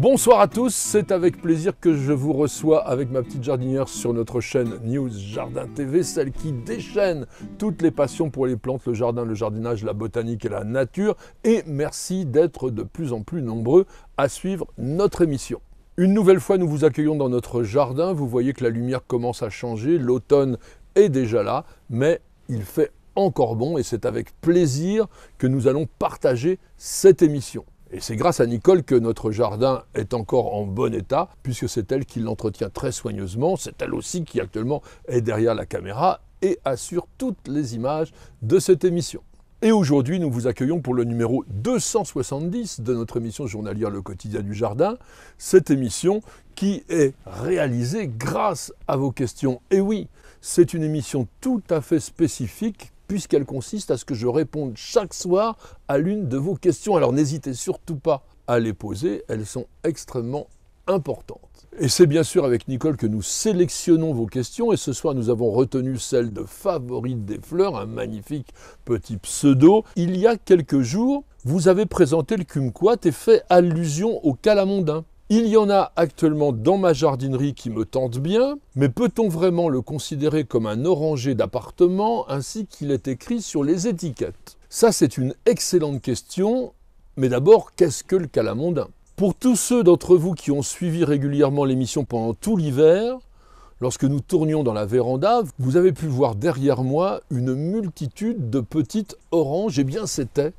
Bonsoir à tous, c'est avec plaisir que je vous reçois avec ma petite jardinière sur notre chaîne News Jardin TV, celle qui déchaîne toutes les passions pour les plantes, le jardin, le jardinage, la botanique et la nature. Et merci d'être de plus en plus nombreux à suivre notre émission. Une nouvelle fois, nous vous accueillons dans notre jardin. Vous voyez que la lumière commence à changer, l'automne est déjà là, mais il fait encore bon et c'est avec plaisir que nous allons partager cette émission. Et c'est grâce à Nicole que notre jardin est encore en bon état, puisque c'est elle qui l'entretient très soigneusement. C'est elle aussi qui actuellement est derrière la caméra et assure toutes les images de cette émission. Et aujourd'hui, nous vous accueillons pour le numéro 270 de notre émission journalière Le Quotidien du Jardin. Cette émission qui est réalisée grâce à vos questions. Et oui, c'est une émission tout à fait spécifique, puisqu'elle consiste à ce que je réponde chaque soir à l'une de vos questions. Alors n'hésitez surtout pas à les poser, elles sont extrêmement importantes. Et c'est bien sûr avec Nicole que nous sélectionnons vos questions, et ce soir nous avons retenu celle de Favorite des fleurs, un magnifique petit pseudo. Il y a quelques jours, vous avez présenté le kumquat et fait allusion au calamondin. Il y en a actuellement dans ma jardinerie qui me tente bien, mais peut-on vraiment le considérer comme un oranger d'appartement ainsi qu'il est écrit sur les étiquettes? Ça, c'est une excellente question, mais d'abord, qu'est-ce que le calamondin? Pour tous ceux d'entre vous qui ont suivi régulièrement l'émission pendant tout l'hiver, lorsque nous tournions dans la véranda, vous avez pu voir derrière moi une multitude de petites oranges, et bien c'était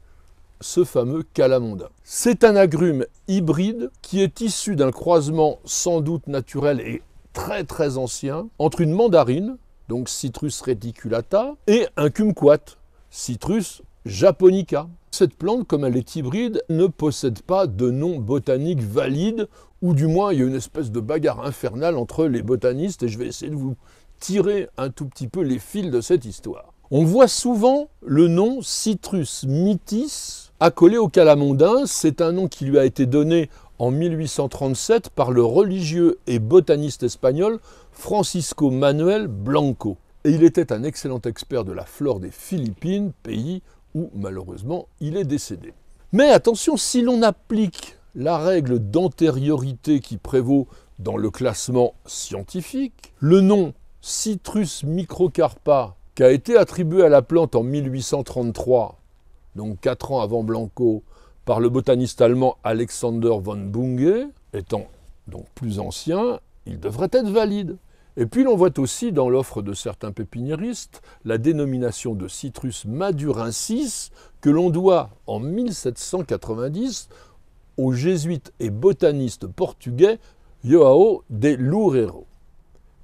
ce fameux calamondin. C'est un agrume hybride qui est issu d'un croisement sans doute naturel et très très ancien entre une mandarine, donc Citrus reticulata, et un kumquat, Citrus japonica. Cette plante, comme elle est hybride, ne possède pas de nom botanique valide, ou du moins il y a une espèce de bagarre infernale entre les botanistes, et je vais essayer de vous tirer un tout petit peu les fils de cette histoire. On voit souvent le nom Citrus mitis accolé au calamondin. C'est un nom qui lui a été donné en 1837 par le religieux et botaniste espagnol Francisco Manuel Blanco. Et il était un excellent expert de la flore des Philippines, pays où malheureusement il est décédé. Mais attention, si l'on applique la règle d'antériorité qui prévaut dans le classement scientifique, le nom Citrus microcarpa, qui a été attribué à la plante en 1833, donc 4 ans avant Blanco, par le botaniste allemand Alexander von Bunge, étant donc plus ancien, il devrait être valide. Et puis l'on voit aussi dans l'offre de certains pépiniéristes la dénomination de Citrus madurensis que l'on doit en 1790 au jésuite et botaniste portugais João de Loureiro.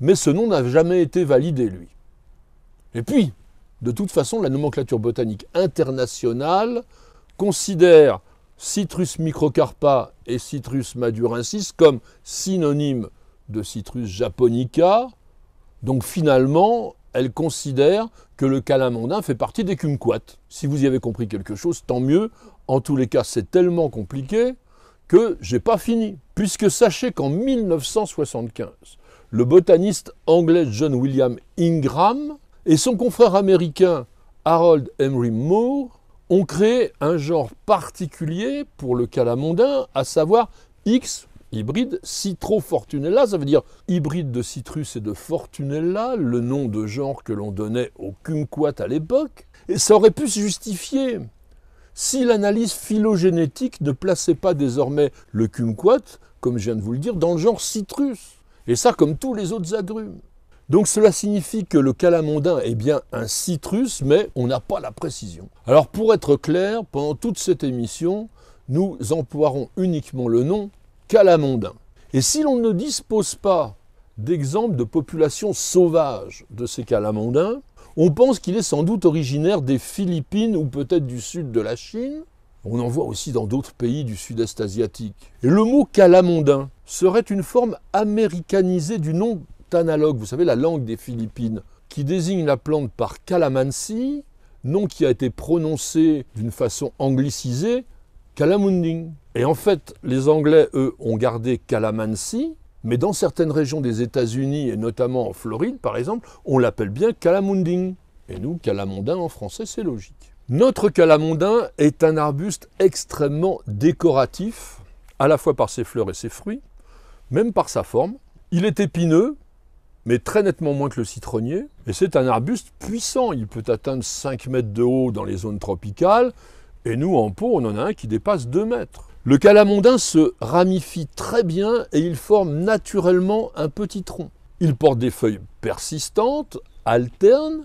Mais ce nom n'a jamais été validé, lui. Et puis, de toute façon, la nomenclature botanique internationale considère Citrus microcarpa et Citrus madurensis comme synonymes de Citrus japonica. Donc finalement, elle considère que le calamondin fait partie des kumquats. Si vous y avez compris quelque chose, tant mieux. En tous les cas, c'est tellement compliqué que j'ai pas fini. Puisque sachez qu'en 1975, le botaniste anglais John William Ingram et son confrère américain Harold Emery Moore ont créé un genre particulier pour le calamondin, à savoir X hybride Citrofortunella, ça veut dire hybride de citrus et de fortunella, le nom de genre que l'on donnait au kumquat à l'époque. Et ça aurait pu se justifier si l'analyse phylogénétique ne plaçait pas désormais le kumquat, comme je viens de vous le dire, dans le genre citrus. Et ça comme tous les autres agrumes. Donc cela signifie que le calamondin est bien un citrus, mais on n'a pas la précision. Alors pour être clair, pendant toute cette émission, nous emploierons uniquement le nom calamondin. Et si l'on ne dispose pas d'exemples de populations sauvages de ces calamondins, on pense qu'il est sans doute originaire des Philippines ou peut-être du sud de la Chine. On en voit aussi dans d'autres pays du sud-est asiatique. Et le mot calamondin serait une forme américanisée du nom analogue, vous savez, la langue des Philippines, qui désigne la plante par calamansi, nom qui a été prononcé d'une façon anglicisée, calamunding. Et en fait, les Anglais, eux, ont gardé calamansi, mais dans certaines régions des États-Unis, et notamment en Floride, par exemple, on l'appelle bien calamunding. Et nous, calamondin en français, c'est logique. Notre calamondin est un arbuste extrêmement décoratif, à la fois par ses fleurs et ses fruits, même par sa forme. Il est épineux, mais très nettement moins que le citronnier. Et c'est un arbuste puissant. Il peut atteindre 5 mètres de haut dans les zones tropicales. Et nous, en pot, on en a un qui dépasse 2 mètres. Le calamondin se ramifie très bien et il forme naturellement un petit tronc. Il porte des feuilles persistantes, alternes,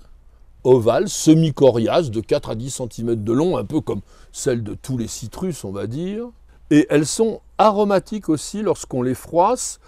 ovales, semi-coriaces, de 4 à 10 cm de long, un peu comme celles de tous les citrus, on va dire. Et elles sont aromatiques aussi lorsqu'on les froisse,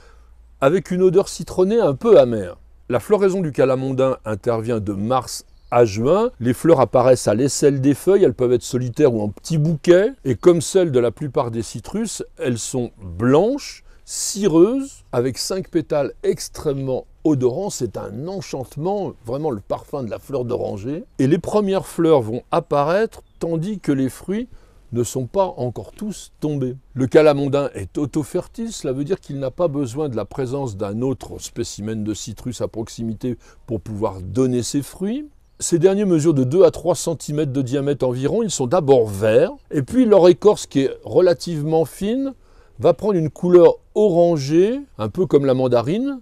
avec une odeur citronnée un peu amère. La floraison du calamondin intervient de mars à juin. Les fleurs apparaissent à l'aisselle des feuilles, elles peuvent être solitaires ou en petits bouquets. Et comme celles de la plupart des citrus, elles sont blanches, cireuses, avec 5 pétales extrêmement odorants. C'est un enchantement, vraiment le parfum de la fleur d'oranger. Et les premières fleurs vont apparaître, tandis que les fruits ne sont pas encore tous tombés. Le calamondin est auto-fertile, cela veut dire qu'il n'a pas besoin de la présence d'un autre spécimen de citrus à proximité pour pouvoir donner ses fruits. Ces derniers mesurent de 2 à 3 cm de diamètre environ, ils sont d'abord verts, et puis leur écorce qui est relativement fine va prendre une couleur orangée, un peu comme la mandarine,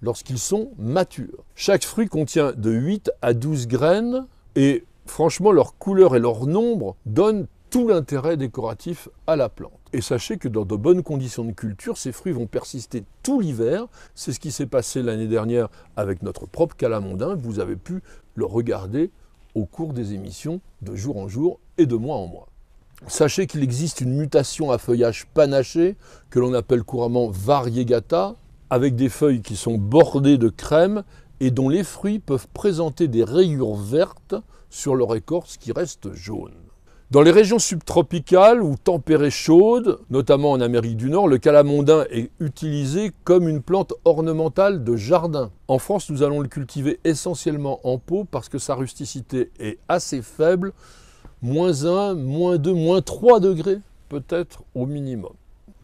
lorsqu'ils sont matures. Chaque fruit contient de 8 à 12 graines, et franchement leur couleur et leur nombre donnent tout l'intérêt décoratif à la plante. Et sachez que dans de bonnes conditions de culture, ces fruits vont persister tout l'hiver. C'est ce qui s'est passé l'année dernière avec notre propre calamondin. Vous avez pu le regarder au cours des émissions de jour en jour et de mois en mois. Sachez qu'il existe une mutation à feuillage panaché que l'on appelle couramment variegata, avec des feuilles qui sont bordées de crème et dont les fruits peuvent présenter des rayures vertes sur leur écorce qui reste jaune. Dans les régions subtropicales ou tempérées chaudes, notamment en Amérique du Nord, le calamondin est utilisé comme une plante ornementale de jardin. En France, nous allons le cultiver essentiellement en pot parce que sa rusticité est assez faible, -1, -2, -3 degrés peut-être au minimum.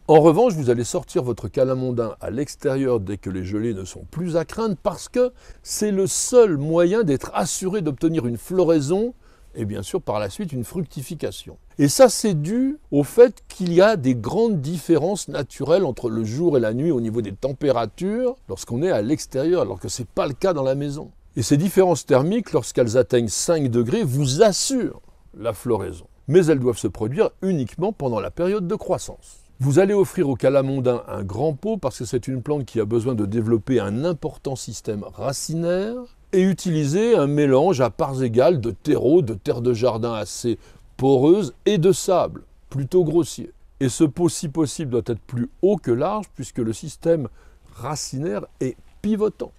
En revanche, vous allez sortir votre calamondin à l'extérieur dès que les gelées ne sont plus à craindre parce que c'est le seul moyen d'être assuré d'obtenir une floraison et bien sûr par la suite une fructification. Et ça c'est dû au fait qu'il y a des grandes différences naturelles entre le jour et la nuit au niveau des températures lorsqu'on est à l'extérieur, alors que ce n'est pas le cas dans la maison. Et ces différences thermiques, lorsqu'elles atteignent 5 degrés, vous assurent la floraison. Mais elles doivent se produire uniquement pendant la période de croissance. Vous allez offrir au calamondin un grand pot parce que c'est une plante qui a besoin de développer un important système racinaire et utiliser un mélange à parts égales de terreau, de terre de jardin assez poreuse et de sable, plutôt grossier. Et ce pot, si possible, doit être plus haut que large puisque le système racinaire est pivotant.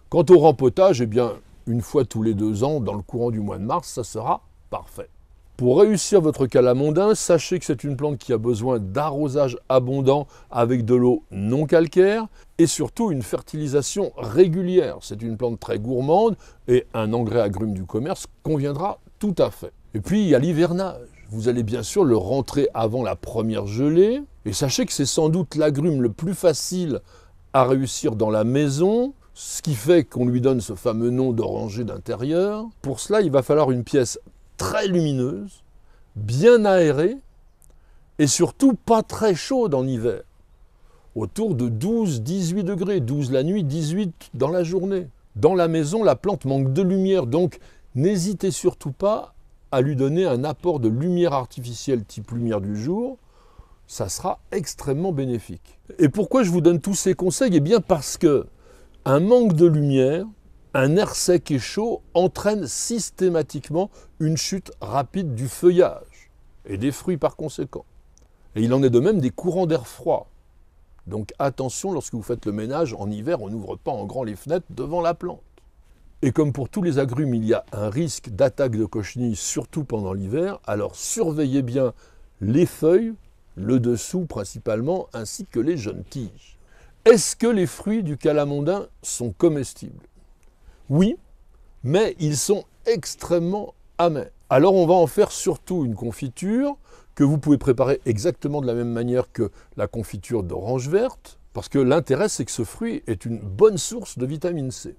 Quant au rempotage, eh bien, une fois tous les 2 ans, dans le courant du mois de mars, ça sera parfait. Pour réussir votre calamondin, sachez que c'est une plante qui a besoin d'arrosage abondant avec de l'eau non calcaire et surtout une fertilisation régulière. C'est une plante très gourmande et un engrais agrume du commerce conviendra tout à fait. Et puis il y a l'hivernage. Vous allez bien sûr le rentrer avant la première gelée et sachez que c'est sans doute l'agrume le plus facile à réussir dans la maison, ce qui fait qu'on lui donne ce fameux nom d'oranger d'intérieur. Pour cela, il va falloir une pièce très lumineuse, bien aérée et surtout pas très chaude en hiver, autour de 12-18 degrés, 12 la nuit, 18 dans la journée. Dans la maison, la plante manque de lumière, donc n'hésitez surtout pas à lui donner un apport de lumière artificielle type lumière du jour, ça sera extrêmement bénéfique. Et pourquoi je vous donne tous ces conseils? Eh bien parce que un manque de lumière, un air sec et chaud entraîne systématiquement une chute rapide du feuillage et des fruits par conséquent. Et il en est de même des courants d'air froid. Donc attention, lorsque vous faites le ménage, en hiver, on n'ouvre pas en grand les fenêtres devant la plante. Et comme pour tous les agrumes, il y a un risque d'attaque de cochenille, surtout pendant l'hiver, alors surveillez bien les feuilles, le dessous principalement, ainsi que les jeunes tiges. Est-ce que les fruits du calamondin sont comestibles? Oui, mais ils sont extrêmement amers. Alors on va en faire surtout une confiture que vous pouvez préparer exactement de la même manière que la confiture d'orange verte, parce que l'intérêt c'est que ce fruit est une bonne source de vitamine C.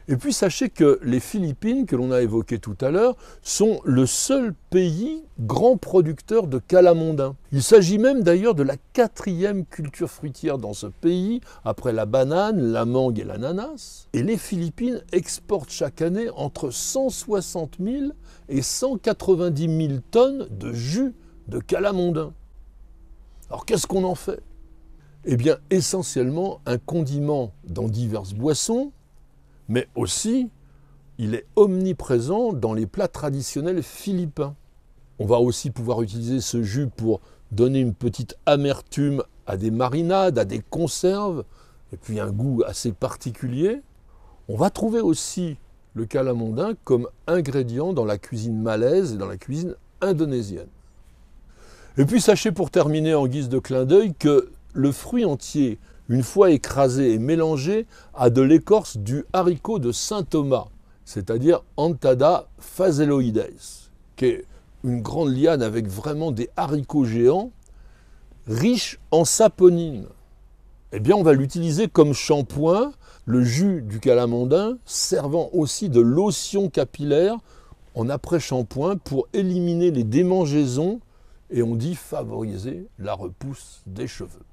Et puis sachez que les Philippines, que l'on a évoquées tout à l'heure, sont le seul pays grand producteur de calamondin. Il s'agit même d'ailleurs de la 4e culture fruitière dans ce pays, après la banane, la mangue et l'ananas. Et les Philippines exportent chaque année entre 160 000 et 190 000 tonnes de jus de calamondin. Alors qu'est-ce qu'on en fait? Eh bien essentiellement un condiment dans diverses boissons, mais aussi, il est omniprésent dans les plats traditionnels philippins. On va aussi pouvoir utiliser ce jus pour donner une petite amertume à des marinades, à des conserves, et puis un goût assez particulier. On va trouver aussi le calamondin comme ingrédient dans la cuisine malaise et dans la cuisine indonésienne. Et puis sachez pour terminer en guise de clin d'œil que le fruit entier, une fois écrasé et mélangé, a de l'écorce du haricot de Saint-Thomas, c'est-à-dire Anthada phaseloides, qui est une grande liane avec vraiment des haricots géants, riche en saponine. Eh bien, on va l'utiliser comme shampoing, le jus du calamondin servant aussi de lotion capillaire en après-shampoing pour éliminer les démangeaisons et on dit favoriser la repousse des cheveux.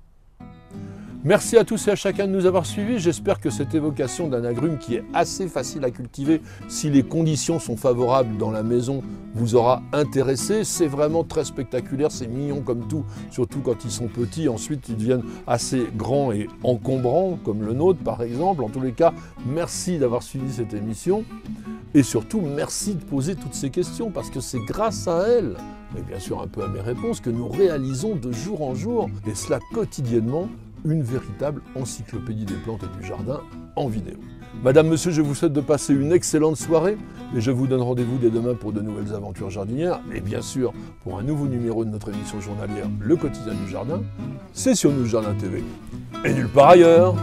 Merci à tous et à chacun de nous avoir suivis. J'espère que cette évocation d'un agrume qui est assez facile à cultiver si les conditions sont favorables dans la maison vous aura intéressé. C'est vraiment très spectaculaire, c'est mignon comme tout, surtout quand ils sont petits. Ensuite, ils deviennent assez grands et encombrants, comme le nôtre par exemple. En tous les cas, merci d'avoir suivi cette émission. Et surtout, merci de poser toutes ces questions, parce que c'est grâce à elles, et bien sûr un peu à mes réponses, que nous réalisons de jour en jour, et cela quotidiennement, une véritable encyclopédie des plantes et du jardin en vidéo. Madame, monsieur, je vous souhaite de passer une excellente soirée et je vous donne rendez-vous dès demain pour de nouvelles aventures jardinières et bien sûr pour un nouveau numéro de notre émission journalière Le Quotidien du Jardin. C'est sur News Jardin TV et nulle part ailleurs.